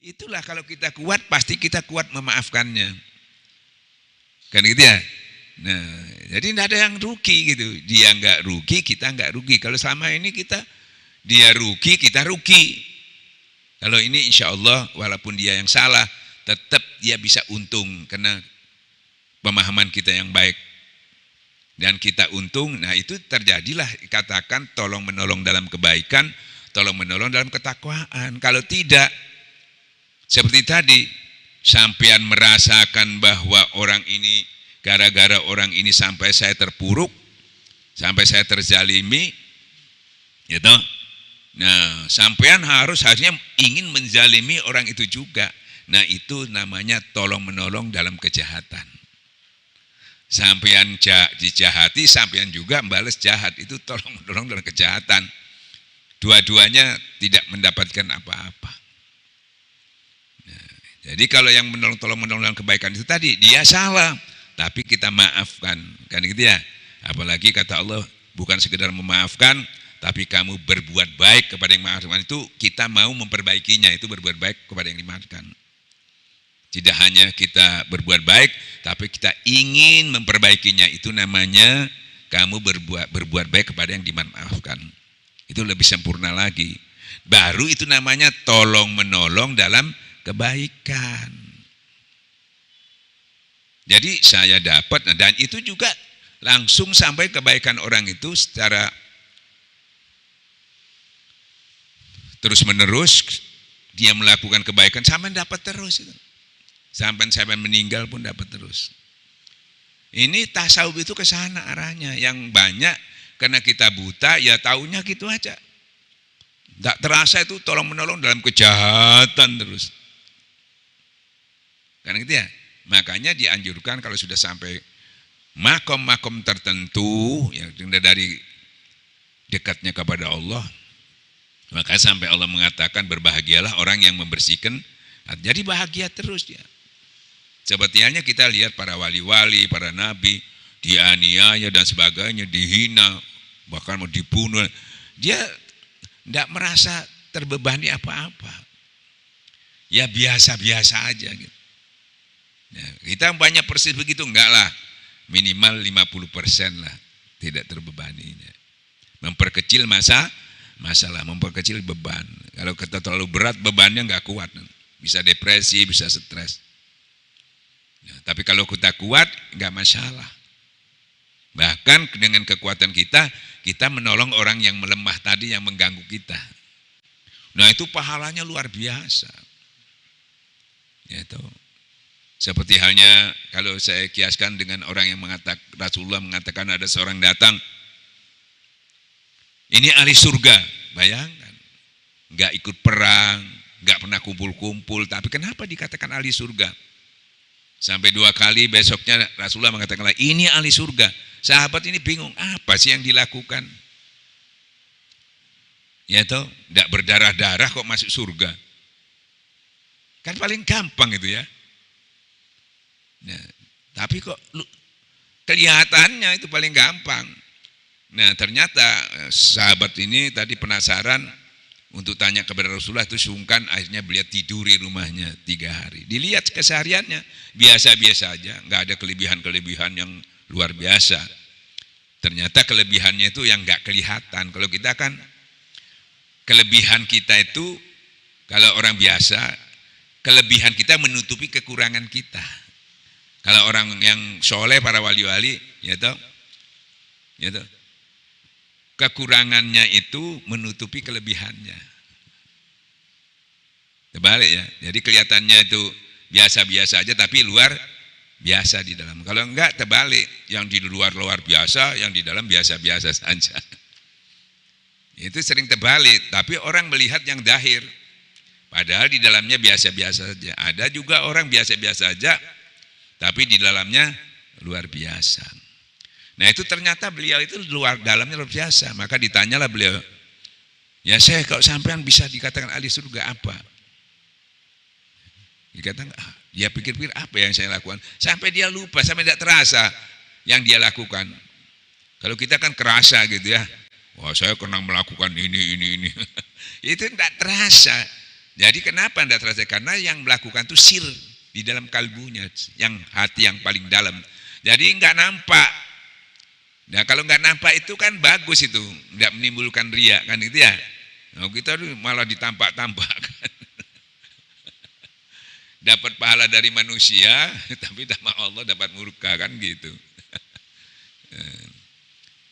Itulah kalau kita kuat, pasti kita kuat memaafkannya. Kan gitu ya. Nah, jadi tidak ada yang rugi gitu. Dia nggak rugi, kita nggak rugi. Kalau selama ini dia rugi, kita rugi. Kalau ini insya Allah walaupun dia yang salah, tetap dia bisa untung karena pemahaman kita yang baik. Dan kita untung, nah itu terjadilah katakan tolong menolong dalam kebaikan, tolong menolong dalam ketakwaan. Kalau tidak, seperti tadi, sampean merasakan bahwa orang ini, gara-gara orang ini sampai saya terpuruk, sampai saya terzalimi, gitu. Nah, sampean harusnya ingin menzalimi orang itu juga. Nah, itu namanya tolong menolong dalam kejahatan. Sampean dijahati, sampean juga membalas jahat, itu tolong menolong dalam kejahatan. Dua-duanya tidak mendapatkan apa-apa. Nah, jadi kalau yang tolong menolong dalam kebaikan itu tadi, dia salah, tapi kita maafkan, kan gitu ya. Apalagi kata Allah, bukan sekedar memaafkan, tapi kamu berbuat baik kepada yang memaafkan itu, kita mau memperbaikinya, itu berbuat baik kepada yang dimaafkan. Tidak hanya kita berbuat baik, tapi kita ingin memperbaikinya, itu namanya kamu berbuat baik kepada yang dimaafkan. Itu lebih sempurna lagi. Baru itu namanya tolong menolong dalam kebaikan. Jadi saya dapat, dan itu juga langsung sampai kebaikan orang itu secara terus menerus dia melakukan kebaikan sampai dapat terus itu. Sampai meninggal pun dapat terus. Ini tasawuf itu ke sana arahnya. Yang banyak karena kita buta ya taunya gitu aja. Tidak terasa itu tolong menolong dalam kejahatan terus. Kan gitu ya. Makanya dianjurkan kalau sudah sampai makom-makom tertentu yang dari dekatnya kepada Allah, maka sampai Allah mengatakan berbahagialah orang yang membersihkan. Jadi bahagia terus dia. Seperti halnya kita lihat para wali-wali, para nabi, dianiaya dan sebagainya, dihina, bahkan mau dibunuh. Dia tidak merasa terbebani apa-apa. Ya biasa-biasa aja gitu. Ya, kita banyak persis begitu, enggak lah. Minimal 50% lah tidak terbebaninya. Memperkecil masalah, memperkecil beban. Kalau kita terlalu berat, bebannya enggak kuat. Bisa depresi, bisa stres. Ya, tapi kalau kita kuat, enggak masalah. Bahkan dengan kekuatan kita menolong orang yang melemah tadi, yang mengganggu kita. Nah itu pahalanya luar biasa. Ya, itu. Seperti halnya kalau saya kiaskan dengan orang yang mengatakan, Rasulullah mengatakan ada seorang datang, ini ahli surga, bayangkan. Enggak ikut perang, enggak pernah kumpul-kumpul, tapi kenapa dikatakan ahli surga? Sampai 2 kali besoknya Rasulullah mengatakan, ini ahli surga. Sahabat ini bingung, apa sih yang dilakukan? Ya toh, tidak berdarah-darah kok masuk surga. Kan paling gampang itu ya. Nah, tapi kok kelihatannya itu paling gampang. Nah, ternyata sahabat ini tadi penasaran untuk tanya kepada Rasulullah, itu sungkan, akhirnya beliau tidur di rumahnya 3 hari. Dilihat kesehariannya biasa-biasa aja, nggak ada kelebihan-kelebihan yang luar biasa. Ternyata kelebihannya itu yang nggak kelihatan. Kalau kita kan kelebihan kita itu, kalau orang biasa, kelebihan kita menutupi kekurangan kita. Kalau orang yang soleh, para wali-wali, ya toh, kekurangannya itu menutupi kelebihannya. Terbalik ya. Jadi kelihatannya itu biasa-biasa aja, tapi luar biasa di dalam. Kalau enggak terbalik, yang di luar biasa, yang di dalam biasa-biasa saja. Itu sering terbalik, tapi orang melihat yang zahir. Padahal di dalamnya biasa-biasa saja. Ada juga orang biasa-biasa saja, tapi di dalamnya luar biasa. Nah itu ternyata beliau itu dalamnya luar biasa. Maka ditanyalah beliau, ya saya kalau sampean bisa dikatakan ahli surga apa? Dikatakan, dia pikir-pikir apa yang saya lakukan? Sampai dia lupa, sampai tidak terasa yang dia lakukan. Kalau kita kan kerasa gitu ya, wah saya pernah melakukan ini. Itu tidak terasa. Jadi kenapa tidak terasa? Karena yang melakukan itu sir di dalam kalbunya, yang hati yang paling dalam. Jadi nggak nampak. Nah kalau nggak nampak itu kan bagus itu, nggak menimbulkan riya kan gitu ya. Nah, kita malah ditampak-tampakkan. Dapat pahala dari manusia, tapi sama Allah dapat murka kan gitu.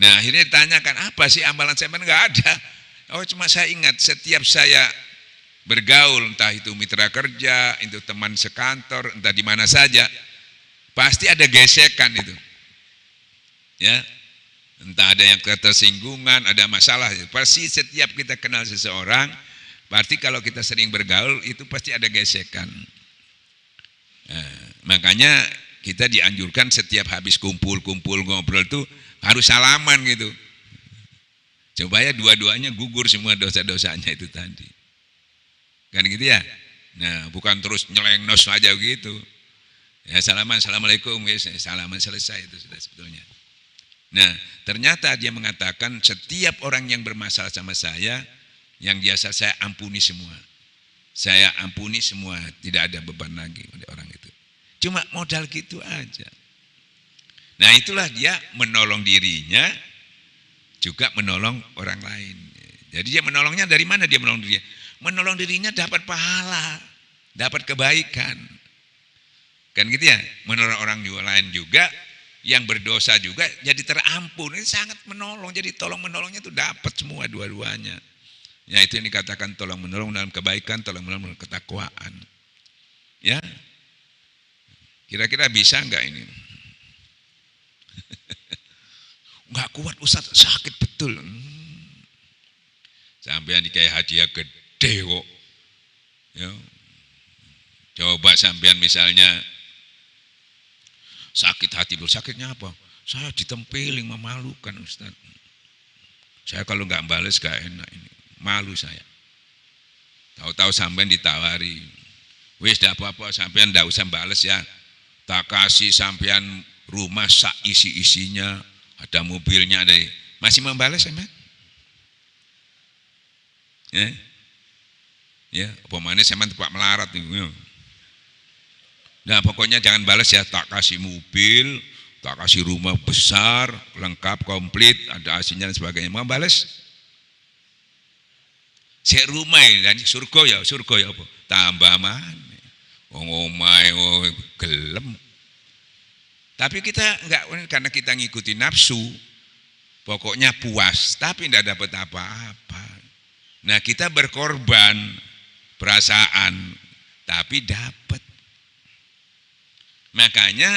Nah akhirnya ditanyakan, apa sih amalan saya? Nggak ada. Oh cuma saya ingat setiap saya bergaul, entah itu mitra kerja, itu teman sekantor, entah di mana saja, pasti ada gesekan itu. Ya, entah ada yang ketersinggungan, ada masalah. Pasti setiap kita kenal seseorang, pasti kalau kita sering bergaul itu pasti ada gesekan. Nah, makanya kita dianjurkan setiap habis kumpul-kumpul ngobrol itu harus salaman gitu. Supaya dua-duanya gugur semua dosa-dosanya itu tadi. Kan gitu ya. Nah, bukan terus nyelengnos aja gitu. Ya salaman, assalamualaikum, ya, salaman selesai itu sudah sebetulnya. Nah, ternyata dia mengatakan setiap orang yang bermasalah sama saya, yang biasa saya ampuni semua. Saya ampuni semua, tidak ada beban lagi pada orang itu. Cuma modal gitu aja. Nah, itulah dia menolong dirinya, juga menolong orang lain. Jadi dia menolongnya dari mana dia menolong dirinya? Menolong dirinya dapat pahala, dapat kebaikan. Kan gitu ya, menolong orang lain juga, yang berdosa juga jadi terampun. Ini sangat menolong, jadi tolong menolongnya itu dapat semua dua-duanya. Ya itu yang dikatakan tolong menolong dalam kebaikan, tolong menolong dalam ketakwaan. Ya, kira-kira bisa enggak ini? Enggak kuat Ustaz, sakit betul. Sampai dikasih hadiah gede kok. Ya. Coba sampean misalnya sakit hati, sakitnya apa? Saya ditempeling, memalukan Ustaz. Saya kalau nggak bales gak enak ini, malu saya. Tahu-tahu sampean ditawari, wis dah apa-apa sampean ndak usah bales ya. Tak kasih sampean rumah sak isi-isinya, ada mobilnya, ada. Masih membales emang? Ya, pemane sampean tepak melarat nih. Nah, pokoknya jangan balas ya, tak kasih mobil, tak kasih rumah besar, lengkap, komplit, ada AC-nya dan sebagainya. Mau balas? Saya rumah dan surga ya apa? Tambah mana? Omai gelem. Tapi kita enggak, karena kita ngikuti nafsu, pokoknya puas, tapi enggak dapat apa-apa. Nah, kita berkorban perasaan, tapi dapat. Makanya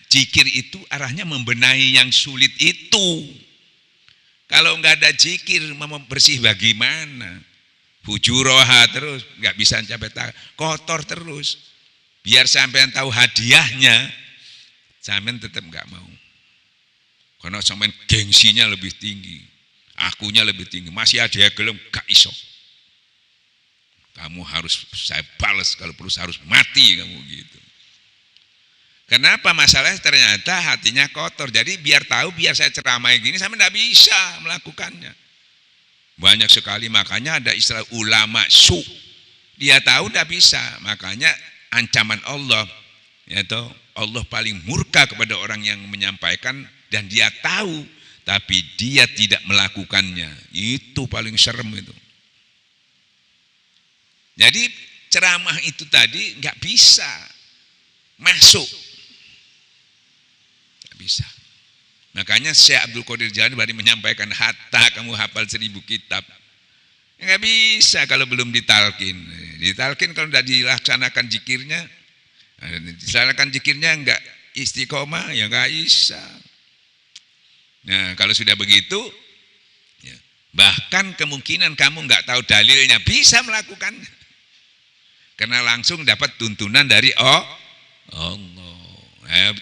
zikir itu arahnya membenahi yang sulit itu. Kalau enggak ada zikir, bersih bagaimana? Fujuroha terus, enggak bisa capai kotor terus. Biar sampean tahu hadiahnya, sampean tetap enggak mau. Karena sampean gengsinya lebih tinggi, akunya lebih tinggi. Masih ada yang gelem gak iso. Kamu harus saya balas, kalau perlu harus mati kamu gitu. Kenapa? Masalahnya ternyata hatinya kotor. Jadi biar tahu, biar saya ceramai gini, saya tidak bisa melakukannya. Banyak sekali, makanya ada istilah ulama su. Dia tahu tidak bisa, makanya ancaman Allah, yaitu Allah paling murka kepada orang yang menyampaikan dan dia tahu, tapi dia tidak melakukannya. Itu paling serem itu. Jadi ceramah itu tadi nggak bisa masuk. Bisa. Makanya Syekh Abdul Qadir Jailani menyampaikan hatta kamu hafal 1000 kitab. Enggak bisa kalau belum ditalkin. Ditalkin kalau tidak dilaksanakan zikirnya, dilaksanakan zikirnya enggak istiqomah ya enggak bisa. Nah, kalau sudah begitu ya, bahkan kemungkinan kamu enggak tahu dalilnya bisa melakukan. Karena langsung dapat tuntunan dari Allah.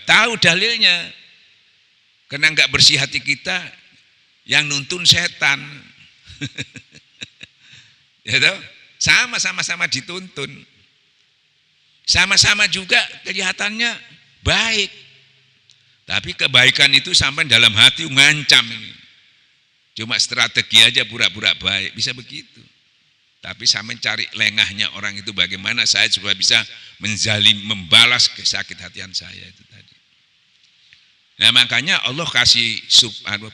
Tahu dalilnya. Karena enggak bersih hati kita, yang nuntun setan. Ya toh? Sama-sama dituntun. Sama-sama juga kelihatannya baik. Tapi kebaikan itu sampai dalam hati ngancam ini. Cuma strategi aja pura-pura baik, bisa begitu. tapi saya mencari lengahnya orang itu bagaimana saya supaya bisa membalas kesakit hatian saya itu tadi. Nah makanya Allah kasih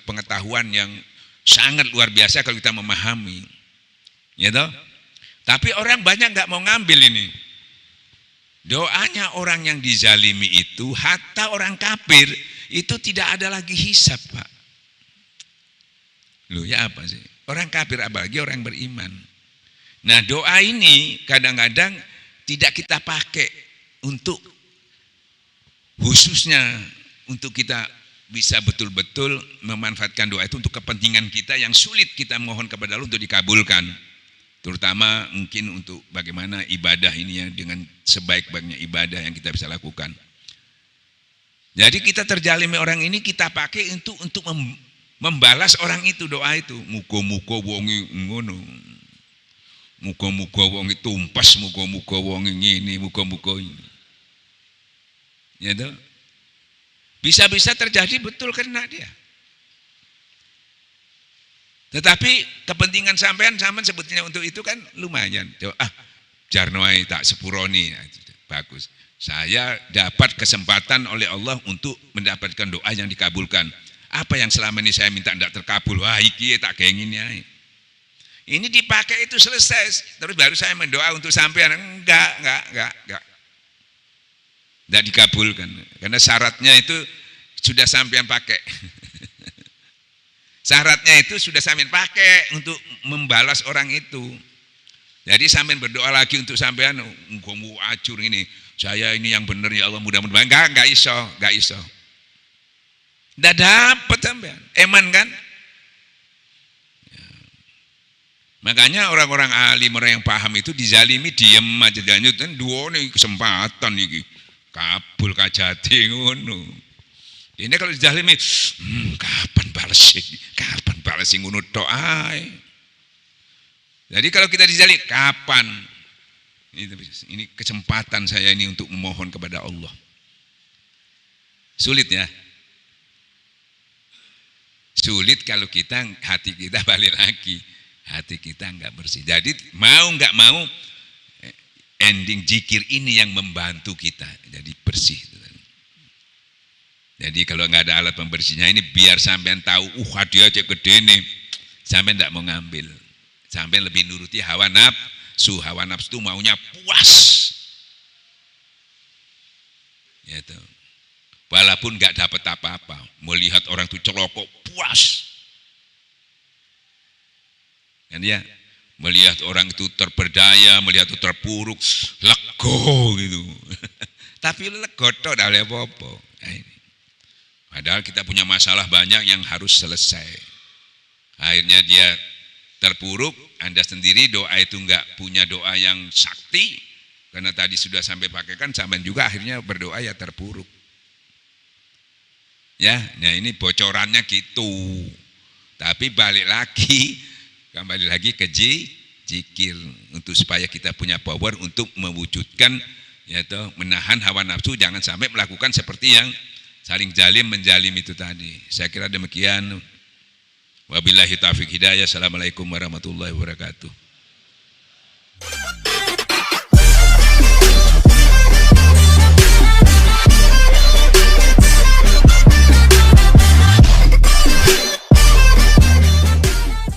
pengetahuan yang sangat luar biasa kalau kita memahami, ya toh. Tapi orang banyak nggak mau ngambil ini. Doanya orang yang dizalimi itu, hatta orang kafir itu tidak ada lagi hisab, Pak. Loh ya apa sih? Orang kafir apalagi orang beriman. Nah doa ini kadang-kadang tidak kita pakai untuk khususnya untuk kita bisa betul-betul memanfaatkan doa itu untuk kepentingan kita yang sulit kita mohon kepada Allah untuk dikabulkan. Terutama mungkin untuk bagaimana ibadah ini ya dengan sebaik-baiknya ibadah yang kita bisa lakukan. Jadi kita terjalimi orang ini kita pakai untuk membalas orang itu doa itu. Muga-muga wonge ngono. Muga-muga wong itu tumpas, muga-muga wong ngene, muga-muga ini. Ya toh? Bisa-bisa terjadi betul kena dia. Tetapi kepentingan sampean sebetulnya untuk itu kan lumayan. Jarnoai tak sepuroni. Bagus. Saya dapat kesempatan oleh Allah untuk mendapatkan doa yang dikabulkan. Apa yang selama ini saya minta tidak terkabul? Wah, iki tak keinginnya. Ini dipakai itu selesai, terus baru saya mendoa untuk sampean. Enggak. Tidak dikabulkan, karena syaratnya itu sudah sampean pakai. Syaratnya itu sudah sampean pakai untuk membalas orang itu. Jadi sampean berdoa lagi untuk sampean, nggomu acur ini, saya ini yang benar ya Allah mudah-mudahan. Enggak iso. Tidak dapat sampean, eman kan? Makanya orang-orang alim, orang yang paham itu dizalimi diem aja, dan dua nih kesempatan iki kabul kajati ngono. Ini kalau dizalimi, kapan balas ngono tok ae. Jadi kalau kita dizalimi, kapan? Ini kesempatan saya ini untuk memohon kepada Allah. Sulit ya. Sulit kalau hati kita balik lagi. Hati kita enggak bersih. Jadi mau enggak mau ending zikir ini yang membantu kita jadi bersih. Jadi kalau enggak ada alat pembersihnya ini biar sampean tahu, hadiah aja gede nih, sampean enggak mau ngambil. Sampean lebih nuruti hawa nafsu. Hawa nafsu itu maunya puas. Gitu. Walaupun enggak dapat apa-apa, melihat orang itu celokok puas. Kan ya, melihat orang itu terperdaya, melihat itu terpuruk, lego gitu. Tapi lego tok dak oleh apa-apa. Padahal kita punya masalah banyak yang harus selesai. Akhirnya dia terpuruk, Anda sendiri doa itu enggak punya doa yang sakti, karena tadi sudah sampai pakaikan, sampean juga akhirnya berdoa ya terpuruk. Ya, nah ini bocorannya gitu. Tapi kembali lagi ke zikir untuk supaya kita punya power untuk mewujudkan yaitu menahan hawa nafsu, jangan sampai melakukan seperti yang saling zalim menzalim itu tadi. Saya kira demikian. Wabillahi taufiq hidayah. Assalamualaikum warahmatullahi wabarakatuh.